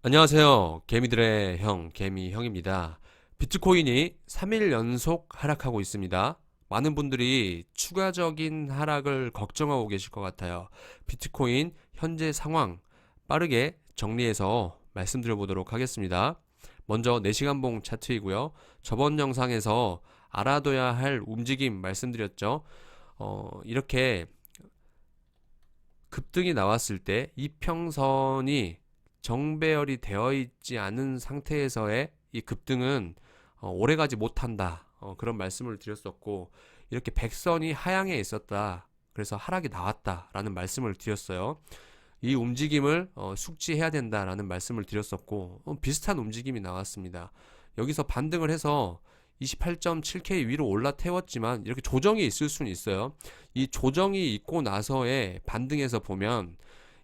안녕하세요. 개미들의 형, 개미형입니다. 비트코인이 3일 연속 하락하고 있습니다. 많은 분들이 추가적인 하락을 걱정하고 계실 것 같아요. 비트코인 현재 상황 빠르게 정리해서 말씀드려 보도록 하겠습니다. 먼저 4시간봉 차트이고요. 저번 영상에서 알아둬야 할 움직임 말씀드렸죠. 이렇게 급등이 나왔을 때 이평선이 정배열이 되어 있지 않은 상태에서의 이 급등은 오래가지 못한다. 그런 말씀을 드렸었고, 이렇게 백선이 하향에 있었다. 그래서 하락이 나왔다라는 말씀을 드렸어요. 이 움직임을 숙지해야 된다라는 말씀을 드렸었고, 비슷한 움직임이 나왔습니다. 여기서 반등을 해서 28.7K 위로 올라태웠지만 이렇게 조정이 있을 수는 있어요. 이 조정이 있고 나서의 반등에서 보면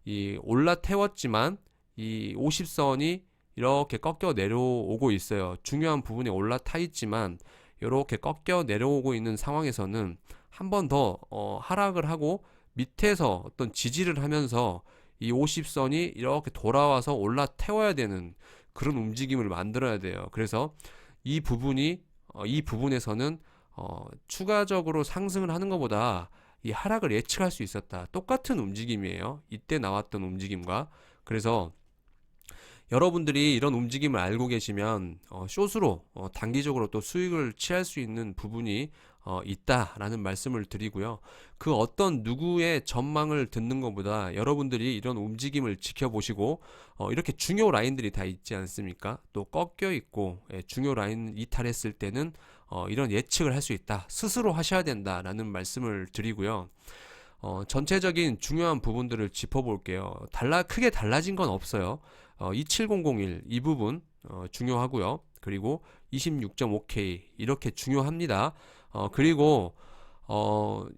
이 올라태웠지만 이 50선이 이렇게 꺾여 내려오고 있어요. 중요한 부분에 올라타 있지만 이렇게 꺾여 내려오고 있는 상황에서는 한 번 더 하락을 하고 밑에서 어떤 지지를 하면서 이 50선이 이렇게 돌아와서 올라태워야 되는 그런 움직임을 만들어야 돼요. 그래서 이 부분이 이 부분에서는 추가적으로 상승을 하는 것보다 이 하락을 예측할 수 있었다. 똑같은 움직임이에요. 이때 나왔던 움직임과. 그래서 여러분들이 이런 움직임을 알고 계시면 숏으로 단기적으로 또 수익을 취할 수 있는 부분이 있다라는 말씀을 드리고요. 그 어떤 누구의 전망을 듣는 것보다 여러분들이 이런 움직임을 지켜보시고 이렇게 중요 라인들이 다 있지 않습니까? 또 꺾여 있고 중요 라인 이탈했을 때는 이런 예측을 할 수 있다. 스스로 하셔야 된다라는 말씀을 드리고요. 전체적인 중요한 부분들을 짚어볼게요. 크게 달라진 건 없어요. 27001 이 부분 중요하고요. 그리고 26.5K 이렇게 중요합니다. 그리고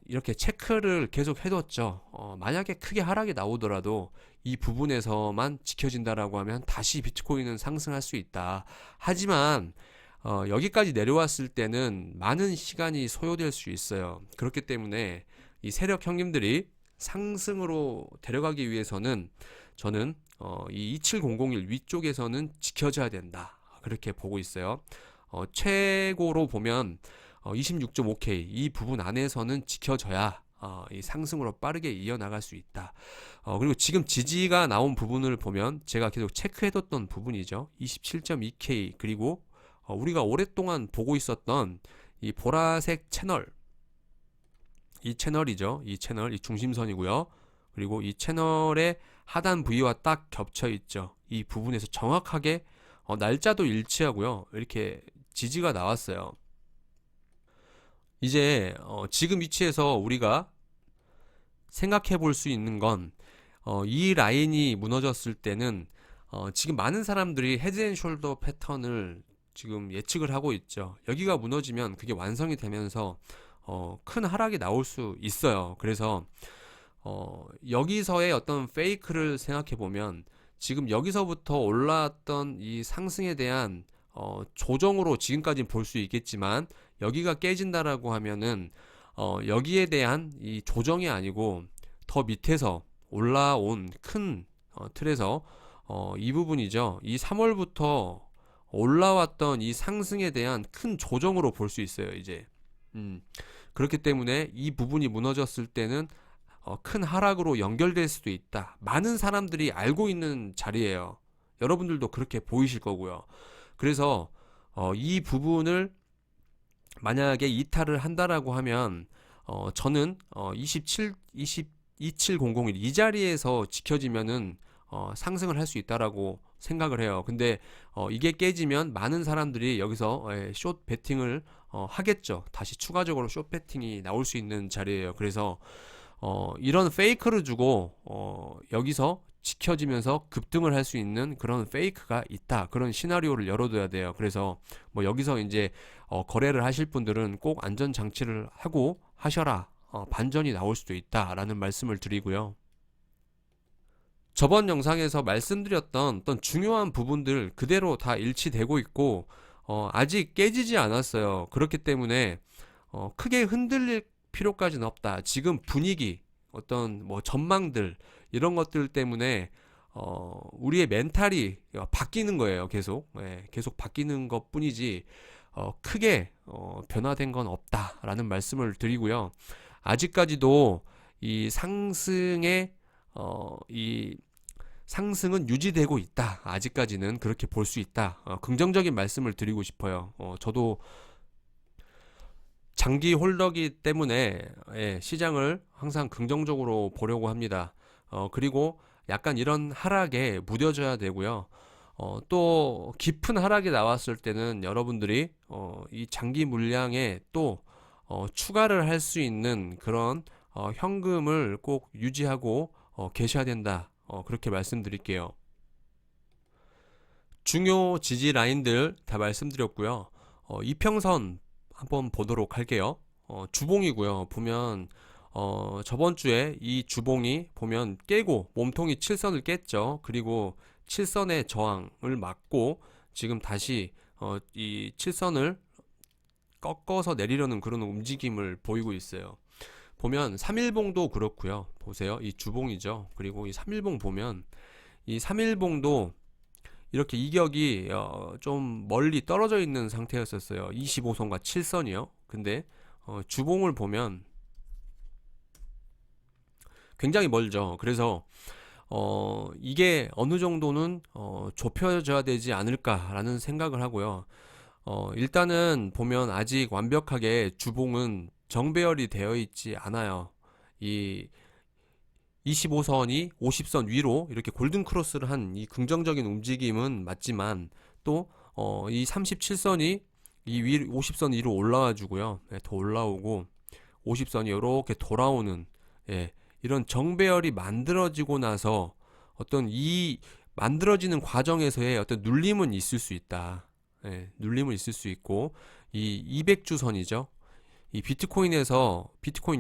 이렇게 체크를 계속 해뒀죠. 만약에 크게 하락이 나오더라도 이 부분에서만 지켜진다라고 하면 다시 비트코인은 상승할 수 있다. 하지만 여기까지 내려왔을 때는 많은 시간이 소요될 수 있어요. 그렇기 때문에 이 세력 형님들이 상승으로 데려가기 위해서는 저는 이 27001 위쪽에서는 지켜져야 된다. 그렇게 보고 있어요. 최고로 보면 26.5K 이 부분 안에서는 지켜져야 이 상승으로 빠르게 이어나갈 수 있다. 그리고 지금 지지가 나온 부분을 보면 제가 계속 체크해뒀던 부분이죠. 27.2K 그리고 우리가 오랫동안 보고 있었던 이 보라색 채널 이 채널이죠. 이 채널, 이 중심선이고요. 그리고 이 채널의 하단 부위와 딱 겹쳐 있죠. 이 부분에서 정확하게 날짜도 일치하고요. 이렇게 지지가 나왔어요. 이제 지금 위치에서 우리가 생각해 볼 수 있는 건 이 라인이 무너졌을 때는 지금 많은 사람들이 헤드앤숄더 패턴을 지금 예측을 하고 있죠. 여기가 무너지면 그게 완성이 되면서 큰 하락이 나올 수 있어요. 그래서 여기서의 어떤 페이크를 생각해 보면 지금 여기서부터 올라왔던 이 상승에 대한 조정으로 지금까지는 볼 수 있겠지만 여기가 깨진다라고 하면은 여기에 대한 이 조정이 아니고 더 밑에서 올라온 큰 틀에서 이 부분이죠. 이 3월부터 올라왔던 이 상승에 대한 큰 조정으로 볼 수 있어요. 이제 그렇기 때문에 이 부분이 무너졌을 때는 큰 하락으로 연결될 수도 있다. 많은 사람들이 알고 있는 자리예요. 여러분들도 그렇게 보이실 거고요. 그래서 이 부분을 만약에 이탈을 한다라고 하면 저는 2701 이 자리에서 지켜지면은 상승을 할 수 있다라고 생각을 해요. 근데 이게 깨지면 많은 사람들이 여기서 숏 베팅을 하겠죠. 다시 추가적으로 숏 베팅이 나올 수 있는 자리예요. 그래서 이런 페이크를 주고 여기서 지켜지면서 급등을 할 수 있는 그런 페이크가 있다. 그런 시나리오를 열어둬야 돼요. 그래서 뭐 여기서 이제 거래를 하실 분들은 꼭 안전 장치를 하고 하셔라. 반전이 나올 수도 있다라는 말씀을 드리고요. 저번 영상에서 말씀드렸던 어떤 중요한 부분들 그대로 다 일치되고 있고 아직 깨지지 않았어요. 그렇기 때문에 크게 흔들릴 필요까지는 없다. 지금 분위기, 어떤 뭐 전망들 이런 것들 때문에 우리의 멘탈이 바뀌는 거예요. 계속. 예, 계속 바뀌는 것 뿐이지, 크게, 변화된 건 없다라는 말씀을 드리고요. 아직까지도 이 상승의, 이 상승은 유지되고 있다. 아직까지는 그렇게 볼 수 있다. 긍정적인 말씀을 드리고 싶어요. 저도 장기 홀더기 때문에, 예, 시장을 항상 긍정적으로 보려고 합니다. 그리고 약간 이런 하락에 무뎌져야 되고요. 또 깊은 하락이 나왔을 때는 여러분들이 이 장기 물량에 또 추가를 할 수 있는 그런 현금을 꼭 유지하고 계셔야 된다. 그렇게 말씀드릴게요. 중요 지지 라인들 다 말씀드렸고요. 이평선 한번 보도록 할게요. 주봉이고요. 보면 저번 주에 이 주봉이 보면 깨고 몸통이 7선을 깼죠. 그리고 7선의 저항을 막고 지금 다시 이 7선을 꺾어서 내리려는 그런 움직임을 보이고 있어요. 보면 3일봉도 그렇고요. 보세요. 이 주봉이죠. 그리고 이 3일봉 보면 이 3일봉도 이렇게 이격이 좀 멀리 떨어져 있는 상태였었어요. 25선과 7선이요. 근데 주봉을 보면 굉장히 멀죠. 그래서 이게 어느 정도는 좁혀져야 되지 않을까라는 생각을 하고요. 일단은 보면 아직 완벽하게 주봉은 정배열이 되어 있지 않아요. 이 25선이 50선 위로 이렇게 골든 크로스를 한 이 긍정적인 움직임은 맞지만 또 이 37선이 이 50선 위로 올라와 주고요. 네, 더 올라오고 50선이 이렇게 돌아오는, 예, 이런 정배열이 만들어지고 나서 어떤 이 만들어지는 과정에서의 어떤 눌림은 있을 수 있다. 예, 눌림은 있을 수 있고 이 200주선이죠. 이 비트코인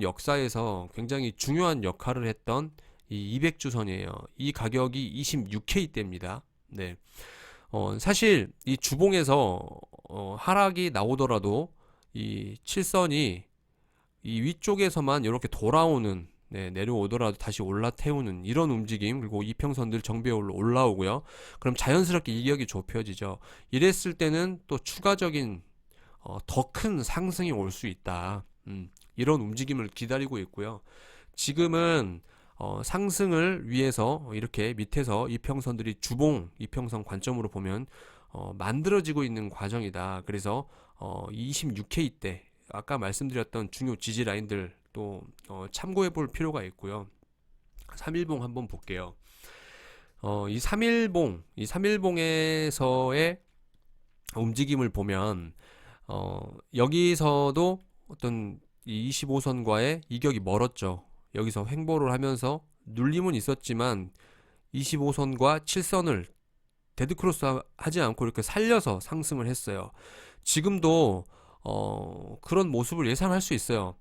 역사에서 굉장히 중요한 역할을 했던 이 200주선이에요. 이 가격이 26K대입니다. 네. 사실 이 주봉에서 하락이 나오더라도 이 7선이 이 위쪽에서만 이렇게 돌아오는, 네, 내려오더라도 다시 올라태우는 이런 움직임, 그리고 이평선들 정배열로 올라오고요. 그럼 자연스럽게 이격이 좁혀지죠. 이랬을 때는 또 추가적인 더 큰 상승이 올 수 있다. 이런 움직임을 기다리고 있고요. 지금은 상승을 위해서 이렇게 밑에서 이평선들이 주봉 이평선 관점으로 보면 만들어지고 있는 과정이다. 그래서 26K대 아까 말씀드렸던 중요 지지 라인들 또 참고해 볼 필요가 있고요. 3일봉 한번 볼게요. 이 3일봉에서의 움직임을 보면 여기서도 어떤 이 25선과의 이격이 멀었죠. 여기서 횡보를 하면서 눌림은 있었지만 25선과 7선을 데드크로스 하지 않고 이렇게 살려서 상승을 했어요. 지금도 그런 모습을 예상할 수 있어요.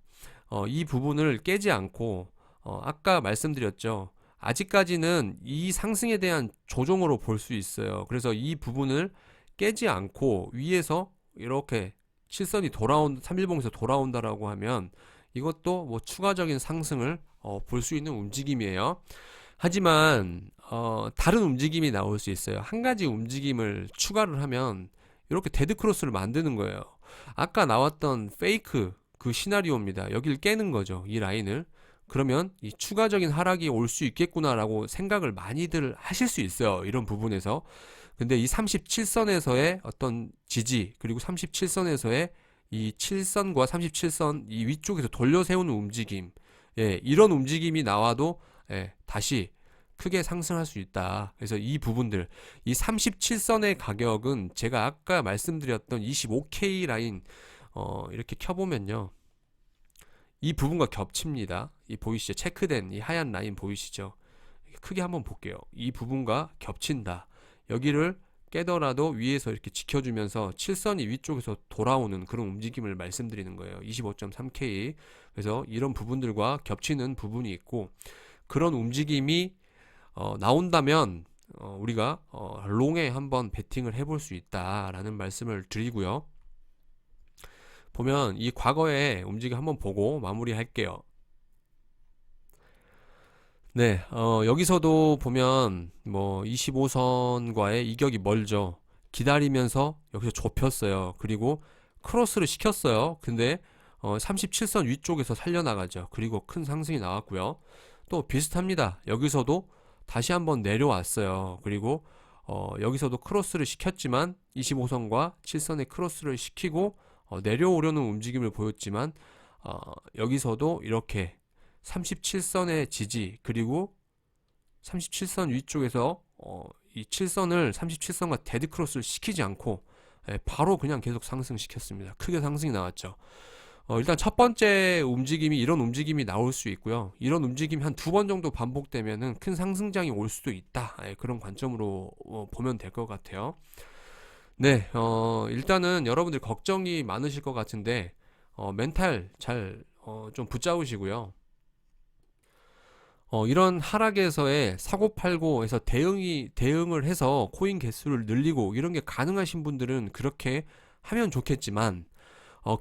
이 부분을 깨지 않고 아까 말씀드렸죠. 아직까지는 이 상승에 대한 조정으로 볼 수 있어요. 그래서 이 부분을 깨지 않고 위에서 이렇게 3일봉에서 돌아온다라고 하면 이것도 뭐 추가적인 상승을 볼 수 있는 움직임이에요. 하지만 다른 움직임이 나올 수 있어요. 한 가지 움직임을 추가를 하면 이렇게 데드크로스를 만드는 거예요. 아까 나왔던 페이크 그 시나리오입니다. 여기를 깨는 거죠. 이 라인을. 그러면 이 추가적인 하락이 올 수 있겠구나라고 생각을 많이들 하실 수 있어요. 이런 부분에서. 근데 이 37선에서의 어떤 지지, 그리고 37선에서의 이 7선과 37선 이 위쪽에서 돌려 세우는 움직임, 예, 이런 움직임이 나와도, 예, 다시 크게 상승할 수 있다. 그래서 이 부분들, 이 37선의 가격은 제가 아까 말씀드렸던 25K 라인 이렇게 켜보면요, 이 부분과 겹칩니다. 이 보이시죠? 체크된 이 하얀 라인 보이시죠? 크게 한번 볼게요. 이 부분과 겹친다. 여기를 깨더라도 위에서 이렇게 지켜주면서 7선이 위쪽에서 돌아오는 그런 움직임을 말씀드리는 거예요. 25.3K. 그래서 이런 부분들과 겹치는 부분이 있고, 그런 움직임이 나온다면 우리가 롱에 한번 베팅을 해볼 수 있다라는 말씀을 드리고요. 보면 이 과거의 움직임 한번 보고 마무리 할게요. 네, 여기서도 보면 뭐 25선과의 이격이 멀죠. 기다리면서 여기서 좁혔어요. 그리고 크로스를 시켰어요. 근데 37선 위쪽에서 살려나가죠. 그리고 큰 상승이 나왔고요. 또 비슷합니다. 여기서도 다시 한번 내려왔어요. 그리고 여기서도 크로스를 시켰지만 25선과 7선의 크로스를 시키고 내려오려는 움직임을 보였지만 여기서도 이렇게 37선의 지지 그리고 37선 위쪽에서 이 7선을 37선과 데드크로스를 시키지 않고 바로 그냥 계속 상승시켰습니다. 크게 상승이 나왔죠. 일단 첫 번째 움직임이 이런 움직임이 나올 수 있고요. 이런 움직임이 한 두 번 정도 반복되면은 큰 상승장이 올 수도 있다. 그런 관점으로 보면 될 것 같아요. 네, 일단은 여러분들 걱정이 많으실 것 같은데 멘탈 잘 좀 붙잡으시고요. 이런 하락에서의 사고팔고 해서 대응을 해서 코인 개수를 늘리고 이런 게 가능하신 분들은 그렇게 하면 좋겠지만,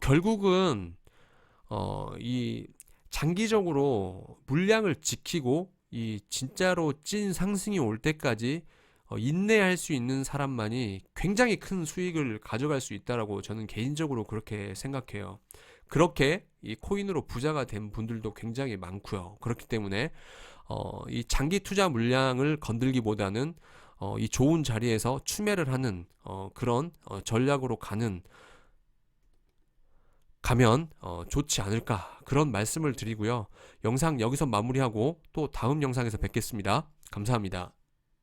결국은, 이 장기적으로 물량을 지키고 이 진짜로 찐 상승이 올 때까지 인내할 수 있는 사람만이 굉장히 큰 수익을 가져갈 수 있다라고 저는 개인적으로 그렇게 생각해요. 그렇게 이 코인으로 부자가 된 분들도 굉장히 많고요. 그렇기 때문에 이 장기 투자 물량을 건들기보다는 이 좋은 자리에서 추매를 하는 그런 전략으로 가면 좋지 않을까 그런 말씀을 드리고요. 영상 여기서 마무리하고 또 다음 영상에서 뵙겠습니다. 감사합니다.